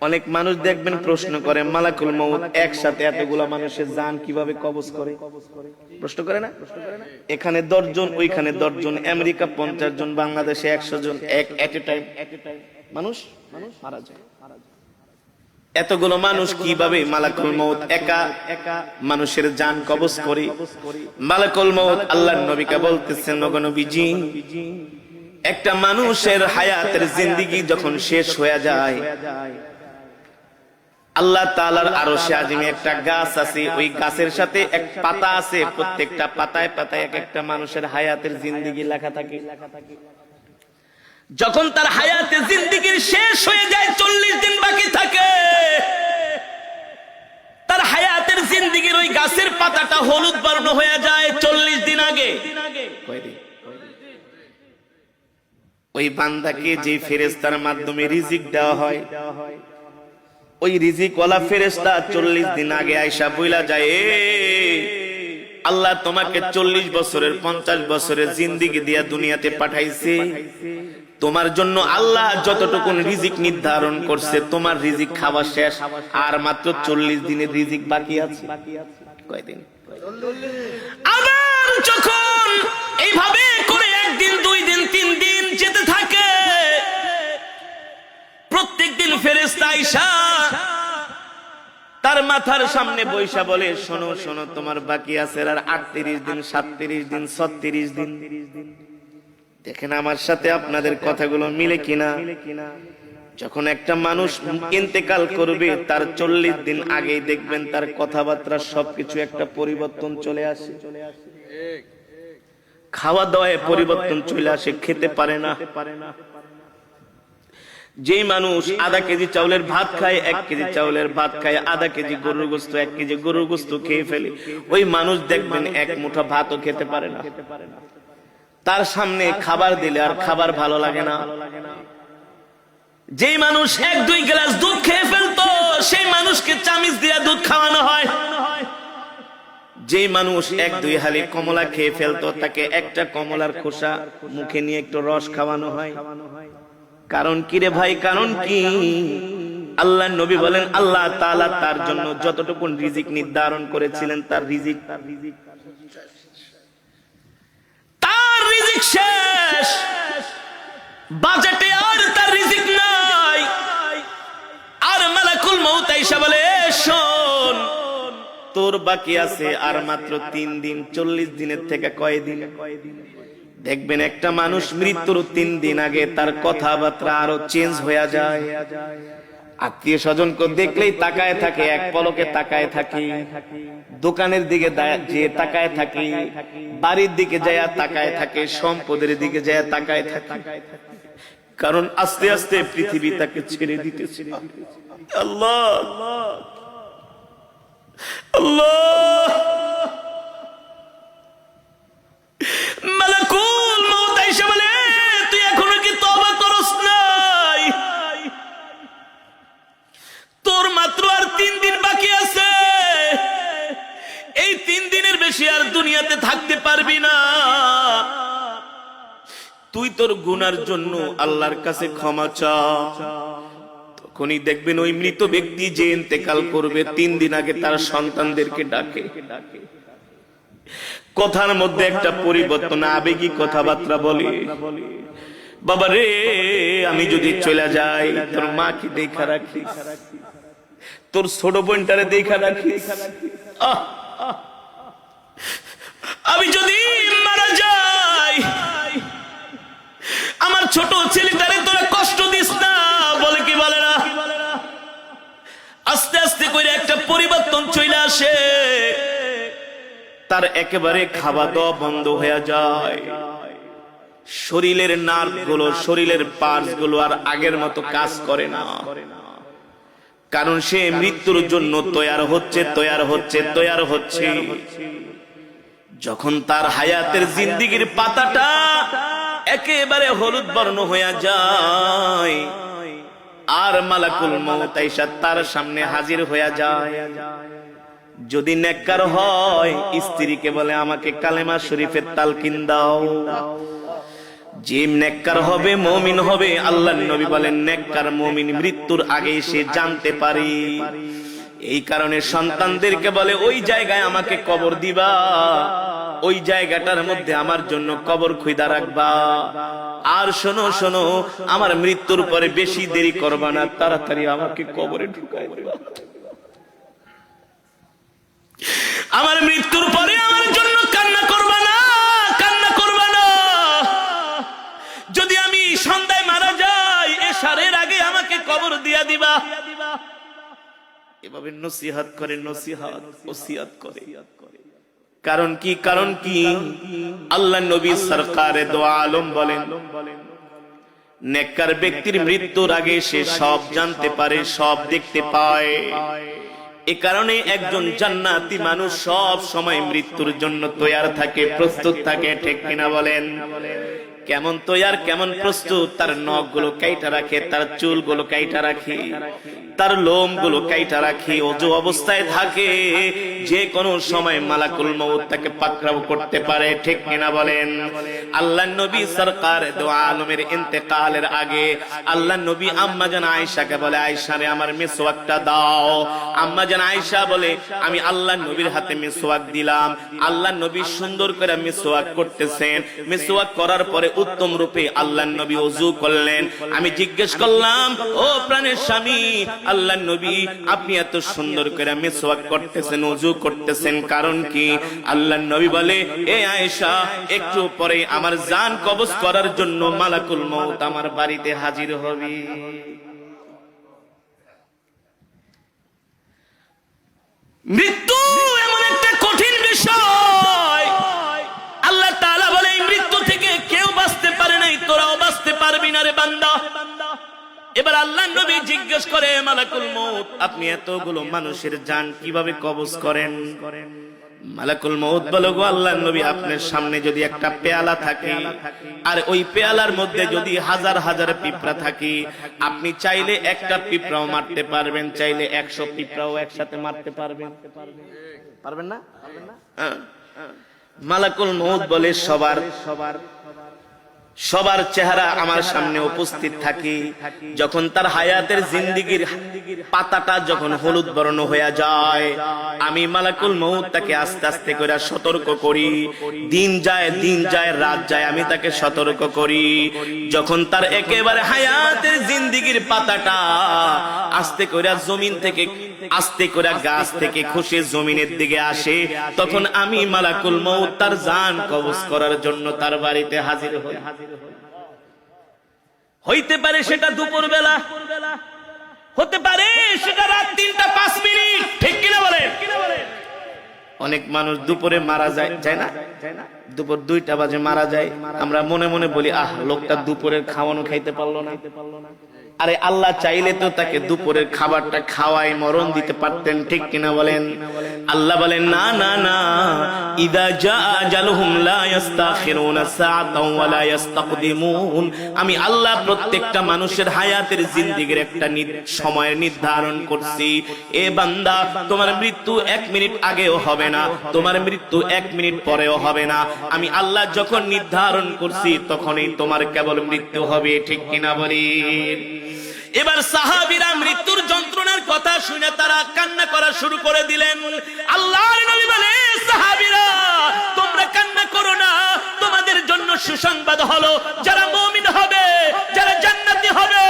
অনেক মানুষ দেখবেন প্রশ্ন করে মালাকুল মউত একসাথে এতগুলা মানুষের জান কিভাবে কবজ করে, প্রশ্ন করে না? এখানে 10 জন, ওইখানে 10 জন, আমেরিকা 50 জন, বাংলাদেশে 100 জন, এক এট এ টাইম মানুষ মারা যায়। এতগুলো মানুষ কিভাবে মালাকুল মউত একা মানুষের জান কবজ করে? মালাকুল মউত আল্লাহর নবীকে বলতেছেন, ওগো নবীজি, একটা মানুষের হায়াতের জিন্দেগি যখন শেষ হয়ে যায়, আল্লাহ তাআলার আরশে আজিমে একটা গাছ আছে, ওই গাছের সাথে এক পাতা আছে, প্রত্যেকটা পাতায় পাতায় এক একটা মানুষের হায়াতের জিন্দেগি লেখা থাকে। যখন তার হায়াতের জিন্দেগির শেষ হয়ে যায়, 40 দিন বাকি থাকে, তার হায়াতের জিন্দেগির ওই গাছের পাতাটা হলুদ বর্ণ হয়ে যায় 40 দিন আগে। ওই বান্দাকে যে ফেরেশতার মাধ্যমে রিজিক দেওয়া হয়, ওই রিজিকওয়ালা ফেরেশতা 40 দিন আগে আয়েশা বইলা যায়, আল্লাহ তোমাকে 40 বছরের 50 বছরের জিন্দেগি দিয়া দুনিয়াতে পাঠাইছে, তোমার জন্য আল্লাহ যতটুকু রিজিক নির্ধারণ করছে, তোমার রিজিক খাওয়া শেষ, আর মাত্র 40 দিনের রিজিক বাকি আছে। কয়দিন? আবার যখন এইভাবে করে একদিন, 2 দিন, 3 দিন যেতে থাকে, প্রত্যেকদিন ফেরেশতা আয়েশা তার মাথার সামনে বৈশা বলে, শোনো শোনো, তোমার বাকি আছে আর 38 দিন, 37 দিন, 36 দিন। দেখেন আমার সাথে আপনাদের কথাগুলো মিলে কিনা? যখন একটা মানুষ ইন্তেকাল করবে, তার 40 দিন আগেই দেখবেন তার কথাবার্তা সবকিছু একটা পরিবর্তন চলে আসে, খাওয়া দাওয়ায় পরিবর্তন চলে আসে, খেতে পারে না। যে মানুষ আধা কেজি চাউলের ভাত খায়, 1 কেজি চাউলের ভাত খায়, আধা কেজি গরুর গোশত, 1 কেজি গরুর গোশত খেয়ে ফেলে, ওই মানুষ দেখবেন 1 মুঠা ভাতও খেতে পারে না। তার সামনে খাবার দিলে আর খাবার ভালো লাগে না। যে মানুষ 1-2 গ্লাস দুধ খেয়ে ফেলতো, সেই মানুষকে চামিচ দিয়ে দুধ খাওয়ানো হয়। যে মানুষ 1-2 হালি কমলা খেয়ে ফেলতো, তাকে একটা কমলার খোসা মুখে নিয়ে একটু রস খাওয়ানো হয়। কারণ কি রে ভাই? কারণ কি? আল্লাহর নবী বলেন, আল্লাহ তাআলা তার জন্য যতটুকু রিজিক নির্ধারণ করেছিলেন, তার রিজিক শেষ, বাজেটে আর তার রিজিক নাই। আর মালাকুল মউত আয়েশা বলে, শোন, তোর বাকি আছে আর মাত্র 3 দিন। 40 দিনের থেকে কয়দিন? দেখবেন একটা মানুষ মৃত্যুর 3 দিন আগে তার কথাবার্তা আরো চেঞ্জ হয়ে যায়। আত্মীয় স্বজনকে দেখলেই তাকায় থাকে, এক পলকে তাকায় থাকে, দোকানের দিকে যে তাকায় থাকে, বাড়ির দিকে যায় তাকায় থাকে, সম্পদের দিকে যায় তাকায় থাকে। কারণ আস্তে আস্তে পৃথিবী তাকে ছেড়ে দিতেছে। আল্লাহ আল্লাহ, মালাকুল মউত আয়েশা বলে, তুই এখনো কি তওবা করস নাই? তোর মাত্র আর 3 দিন বাকি আছে। এই 3 দিনের বেশি আর দুনিয়াতে থাকতে পারবি না। তুই তোর গুনার জন্য আল্লাহর কাছে ক্ষমা চা। তখনই দেখবেন ওই মৃত ব্যক্তি যে ইন্তেকাল করবে, 3 দিন আগে তার সন্তানদেরকে ডাকে, কথার মধ্যে একটা পরিবর্তন, আবেগী কথাবার্তা বলে, বাবা রে, আমি যদি চলে যাই, তোর মাকে দেখা রাখিস, তোর ছোট বোনটারে দেখা রাখিস। আমি যদি মারা যাই, আমার ছোট ছেলেটারে তোরা কষ্ট দিস না। বলে কি বলে না? আস্তে আস্তে করে একটা পরিবর্তন চলে আসে, তার একেবারে খাওয়া দাওয়া বন্ধ হয়ে যায়। শরীরের নার্ভ গুলো, শরীরের পার্টস গুলো আর আগের মতো কাজ করে না। কারণ সে মৃত্যুর জন্য তৈয়ার হচ্ছে। যখন তার হায়াতের জিন্দেগির পাতাটা একেবারে হলুদ বর্ণ হয়ে যায়, আর মালাকুল মউত আয়েশা তার সামনে হাজির হয়ে যায়। যদি নেককার হয়, স্ত্রীকে বলে, আমাকে কালেমা শরীফের তালকিন দাও। যে নেককার হবে, মুমিন হবে, আল্লাহর নবী বলেন নেককার মুমিন মৃত্যুর আগে সে জানতে পারে। এই কারণে সন্তানদেরকে বলে ওই জায়গায় আমাকে কবর দিবা, ওই জায়গাটার মধ্যে আমার জন্য কবর খুঁজা রাখবা। আর শোনো শোনো, আমার মৃত্যুর পরে বেশি দেরি করবা না, তাড়াতাড়ি আমাকে কবরে ঢুকাই দিবা। আমার মৃত্যুর পরে আমার জন্য কান্না করবা না, কান্না করবা না। যদি আমি সন্ধ্যায় মারা যাই, এশারের আগে আমাকে কবর দিয়া দিবা। এভাবে নসিহত করে, নসিহত ওসিয়ত করে। কারণ কি? কারণ কি? আল্লাহ নবী সরকারে দো আলম বলেন, নেককার ব্যক্তির মৃত্যুর আগে সে সব জানতে পারে, সব দেখতে পায়। এ কারণে একজন জান্নাতি মানুষ সব সময় মৃত্যুর জন্য তৈয়ার থাকে, প্রস্তুত থাকে। ঠিক কিনা বলেন? কেমন তৈয়ার, কেমন প্রস্তুত? তার নখগুলো কাইটা রাখে, তার চুলগুলো কাইটা রাখে, তার লোমগুলো কাইটা রাখে, ওযু অবস্থায় থাকে। যে কোনো সময় মালাকুল মউত তাকে পাকড়াও করতে পারে। ঠিক কিনা বলেন? আল্লাহর নবী সরকার দো আলমের ইন্তেকালের আগে আল্লাহর নবী আম্মা জান আয়েশাকে বলে, আয়েশা রে আমার মিসওয়াকটা দাও। আম্মা জান আয়েশা বলে, আমি আল্লাহর নবীর হাতে মিসওয়াক দিলাম। আল্লাহর নবী সুন্দর করে মিসওয়াক করতেছেন। মিসওয়াক করার পরে উত্তম রূপে আল্লাহর নবী ওযু করলেন। আমি জিজ্ঞেস করলাম, ও প্রাণের স্বামী আল্লাহর নবী, আপনি এত সুন্দর করে মিসওয়াক করতেছেন, ওযু করতেছেন, কারণ কি? আল্লাহর নবী বলে, এ আয়েশা, একটু পরে আমার জান কবজ করার জন্য মালাকুল মউত আমার বাড়িতে হাজির হবে। মৃত্যু এমন একটা কঠিন বিষয়, আল্লাহ তাআলা বলে এই মৃত্যু থেকে কেউ বাঁচতে পারে নাই, তোরাও বাঁচতে পারবি না রে বান্দা। এবার আল্লাহর নবী জিজ্ঞেস করে, মালাকুল মউত, আপনি এতগুলো মানুষের জান কিভাবে কবজ করেন? মালাকুল মউত বলে, গো আল্লাহর নবী, আপনার সামনে যদি একটা পেয়ালা থাকে, আর ওই পেয়ালার মধ্যে যদি হাজার হাজার পিঁপড়া থাকে, আপনি চাইলে একটা পিঁপড়াও মারতে পারবেন, চাইলে 100 পিঁপড়াও একসাথে মারতে পারবেন। পারবেন না? মালাকুল মউত বলে, সবার চেহারা আমার সামনে উপস্থিত থাকে। যখন তার হায়াতের জিন্দেগীর পাতাটা যখন হলুদ বর্ণ হয়ে যায়, আমি মালাকুল মউত তাকে আস্তে আস্তে করে সতর্ক করি। দিন যায় রাত যায়, আমি তাকে সতর্ক করি। যখন তার একেবারে হায়াতের জিন্দেগীর পাতাটা আস্তে করে জমিন থেকে, আস্তে করে গাছ থেকে খসে জমিনের দিকে আসে, তখন আমি মালাকুল মউত তার জান কবজ করার জন্য তার বাড়িতে হাজির হই। হইতে পারে সেটা দুপুর বেলা, হতে পারে সেটা রাত 3টা 5 মিনিট। ঠিক কিনা বলেন? অনেক মানুষ দুপুরে মারা যায় না? দুপুর 2টা বাজে মারা যায়। আমরা মনে মনে বলি, আহ, লোকটা দুপুরের খাওয়ানো খাইতে পারলো না। আরে আল্লাহ চাইলে তো তাকে দুপুরের খাবারটা খাওয়াই মরণ দিতে পারতেন। ঠিক কিনা বলেন? আল্লাহ বলেন, না না না, ইদা জা আজালুহুম লা ইস্তাখিরুনা সাআতাও ওয়া লা ইস্তাকদিমুন। আমি আল্লাহ প্রত্যেকটা মানুষের হায়াতের জিন্দেগীর একটা সময় নির্ধারণ করছি। এ বান্দা, তোমার মৃত্যু 1 মিনিট আগেও হবে না, তোমার মৃত্যু 1 মিনিট পরেও হবে না। আমি আল্লাহ যখন নির্ধারণ করছি তখনই তোমার কেবল মৃত্যু হবে। ঠিক কিনা বলেন? এবার সাহাবীরা মৃত্যুর যন্ত্রণার কথা শুনে তারা কান্না করা শুরু করে দিলেন। আল্লাহর নবী বলে, সাহাবীরা তোমরা কান্না করো না, তোমাদের জন্য সুসংবাদ হলো, যারা মুমিন হবে, যারা জান্নাতি হবে,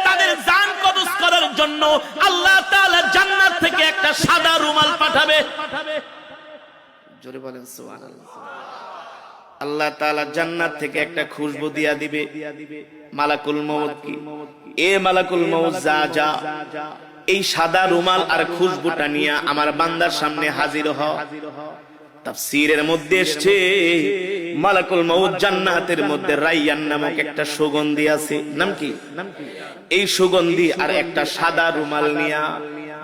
তাদের জান কবজ করার জন্য আল্লাহ তাআলা জান্নাত থেকে একটা সাদা রুমাল পাঠাবে। জোরে বলেন সুবহানাল্লাহ। আল্লাহ তাআলা জান্নাত থেকে একটা খুশবু দিয়া দিবে মালাকুল মউত কি, এ মালাকুল মউত যা এই সাদা রুমাল আর খুশবুটা নিয়ে আমার বান্দার সামনে হাজির হ। তাফসীরের মধ্যে এসেছে, মালাকুল মউত জান্নাতের মধ্যে রাইয়ান নামক একটা সুগন্ধি আছে। নাম কি? এই সুগন্ধি আর একটা সাদা রুমাল নিয়া,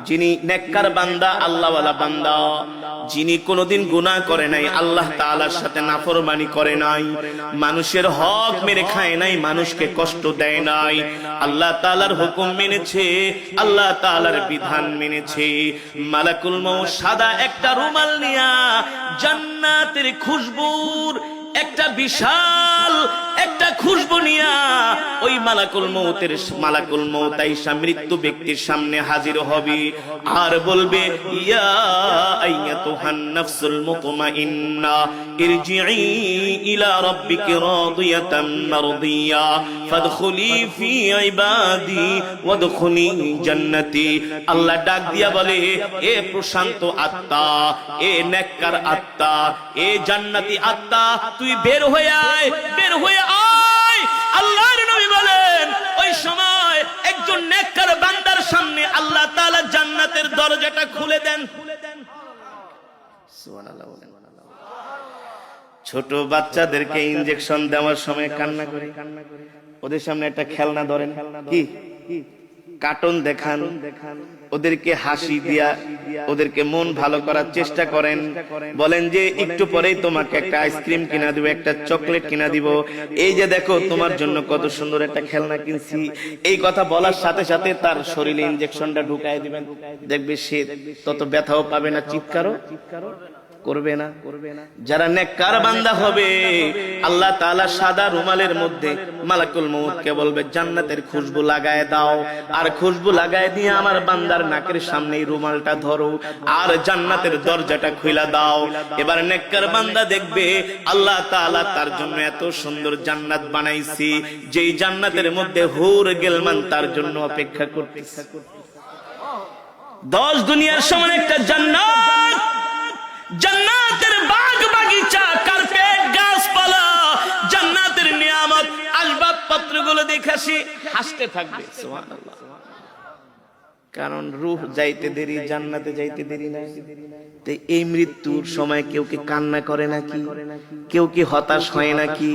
যিনি নেককার বান্দা, আল্লাহওয়ালা বান্দা, যিনি কোনোদিন গুনাহ করে নাই, আল্লাহ তাআলার সাথে নাফরমানি করে নাই, মানুষের হক মেরে খায় নাই, মানুষকে কষ্ট দেয় নাই, আল্লাহ তাআলার হুকুম মেনেছে, আল্লাহ তাআলার বিধান মেনেছে, মালাকুল মউত সাদা একটা রুমাল নিয়া জান্নাতের খুশবুর একটা বিশাল একটা খুশবু নিয়া ওই মালাকুল মউত আইসা মৃত্যু ব্যক্তির সামনে হাজির হবে আর বলবে, ইয়া আইয়াতুহান নাফসুল মুতমাইন্না ইরজিই ইলা রাব্বিকি রাদিয়াতাম মারদিয়া ফাদখুলি ফি ইবাদি ওয়াদখুলি জান্নাতি। আল্লাহ ডাক দিয়া বলে, এ প্রশান্ত আত্মা, এ নেককার আত্মা, এ জান্নাতি আত্মা, তুই বের হয়ে আয়, বের হয়ে আয়। আল্লাহর নবী বলেন, ওই সময় একজন নেককার বান্দার সামনে আল্লাহ তাআলা জান্নাতের দরজাটা খুলে দেন। সুবহানাল্লাহ বলেন। ছোট বাচ্চাদেরকে ইনজেকশন দেওয়ার সময় কান্না করে, ওদের সামনে একটা খেলনা ধরেন, কি কার্টুন দেখান, ওদেরকে হাসি দিয়া ওদেরকে মন ভালো করার চেষ্টা করেন, বলেন যে একটু পরেই তোমাকে একটা আইসক্রিম কিনা দিব, একটা চকলেট কিনা দিব, এই যে দেখো তোমার জন্য কত সুন্দর একটা খেলনা কিনছি। এই কথা বলার সাথে সাথে তার শরীরে ইনজেকশনটা ঢুকায় দিবেন, দেখবে সে তত ব্যথাও পাবে না, চিৎকারও করবে না। যারা নেককার বান্দা হবে, আল্লাহ তাআলা সাদা রুমালের মধ্যে মালাকুল মউতকে বলবে, জান্নাতের খুশবু লাগায় দাও, আর খুশবু লাগায় দিয়ে আমার বান্দার নাকের সামনে রুমালটা ধরো আর জান্নাতের দরজাটা খুলে দাও। এবার নেককার বান্দা দেখবে আল্লাহ তাআলা তার জন্য এত সুন্দর জান্নাত বানাইছি, যেই জান্নাতের মধ্যে হুর গেলমান তার জন্য অপেক্ষা করতেছে। 10 দুনিয়ার সমান একটা জান্নাত, জান্নাতের বাগ বাগিচা, কার্পেট, গাছপালা, জান্নাতের নিয়ামত, আসবাবপত্রগুলো দেখে হাসতে থাকবে। সুবহানাল্লাহ। কারণ রূহ যাইতে দেরি, জান্নাতে যাইতে দেরি নাই। তো এই মৃত্যুর সময় কেউ কি কান্না করে নাকি? কেউ কি হতাশ হয় নাকি?